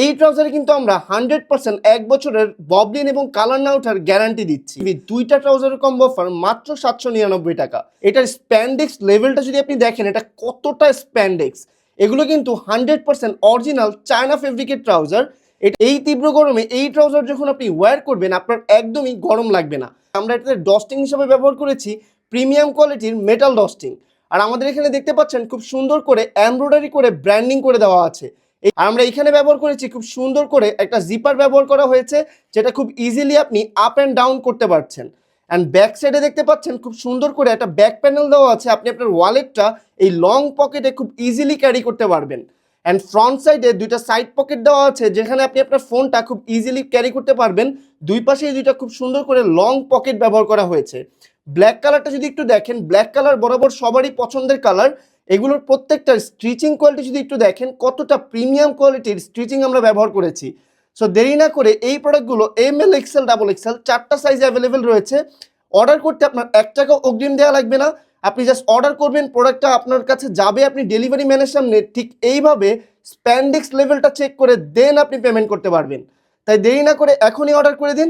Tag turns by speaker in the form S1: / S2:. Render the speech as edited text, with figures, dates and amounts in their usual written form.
S1: এই ট্রাউজারে কিন্তু আমরা 100% 1 বছরের ববলিন এবং কালার না ওঠার গ্যারান্টি দিচ্ছি। এই দুইটা ট্রাউজারের কম্বো অফার মাত্র 799 টাকা। এটার স্প্যান্ডেক্স লেভেলটা যদি আপনি দেখেন এটা কতটা স্প্যান্ডেক্স, এগুলো কিন্তু 100% অরিজিনাল চায়না ফেব্রিকের ট্রাউজার। এই তীব্র গরমে এই ট্রাউজার যখন আপনি ওয়্যার করবেন আপনার একদমই গরম লাগবে না। আমরা এটাতে ডস্টিং হিসেবে ব্যবহার করেছি প্রিমিয়াম কোয়ালিটির মেটাল ডস্টিং। আর আমাদের এখানে দেখতে পাচ্ছেন খুব সুন্দর করে এমব্রয়ডারি করে ব্র্যান্ডিং করে দেওয়া আছে। আর আমরা এখানে ব্যবহার করেছি খুব সুন্দর করে একটা জিপার ব্যবহার করা হয়েছে, যেটা খুব ইজিলি আপনি আপ অ্যান্ড ডাউন করতে পারছেন। অ্যান্ড ব্যাক সাইডে দেখতে পাচ্ছেন খুব সুন্দর করে একটা ব্যাক প্যানেল দেওয়া আছে, আপনি আপনার ওয়ালেটটা এই লং পকেটে খুব ইজিলি ক্যারি করতে পারবেন। অ্যান্ড ফ্রন্ট সাইডে দুইটা সাইড পকেট দেওয়া আছে, যেখানে আপনি আপনার ফোনটা খুব ইজিলি ক্যারি করতে পারবেন। দুই পাশেই দুইটা খুব সুন্দর করে লং পকেট ব্যবহার করা হয়েছে। ব্ল্যাক কালারটা যদি একটু দেখেন, ব্ল্যাক কালার বরাবর সবারই পছন্দের কালার। এগুলোর প্রত্যেকটার স্টিচিং কোয়ালিটি যদি একটু দেখেন কতটা প্রিমিয়াম কোয়ালিটির স্টিচিং আমরা ব্যবহার করেছি। সো দেরি না করে এই প্রোডাক্টগুলো ML XL XXL চারটা সাইজ অ্যাভেলেবেল রয়েছে। অর্ডার করতে আপনার 1 টাকাও অগ্রিম দেওয়া লাগবে না। আপনি জাস্ট অর্ডার করবেন, প্রোডাক্টটা আপনার কাছে যাবে, আপনি ডেলিভারি ম্যানের সামনে ঠিক এইভাবে স্প্যান্ডেক্স লেভেলটা চেক করে দেন আপনি পেমেন্ট করতে পারবেন। তাই দেরি না করে এখনই অর্ডার করে দিন।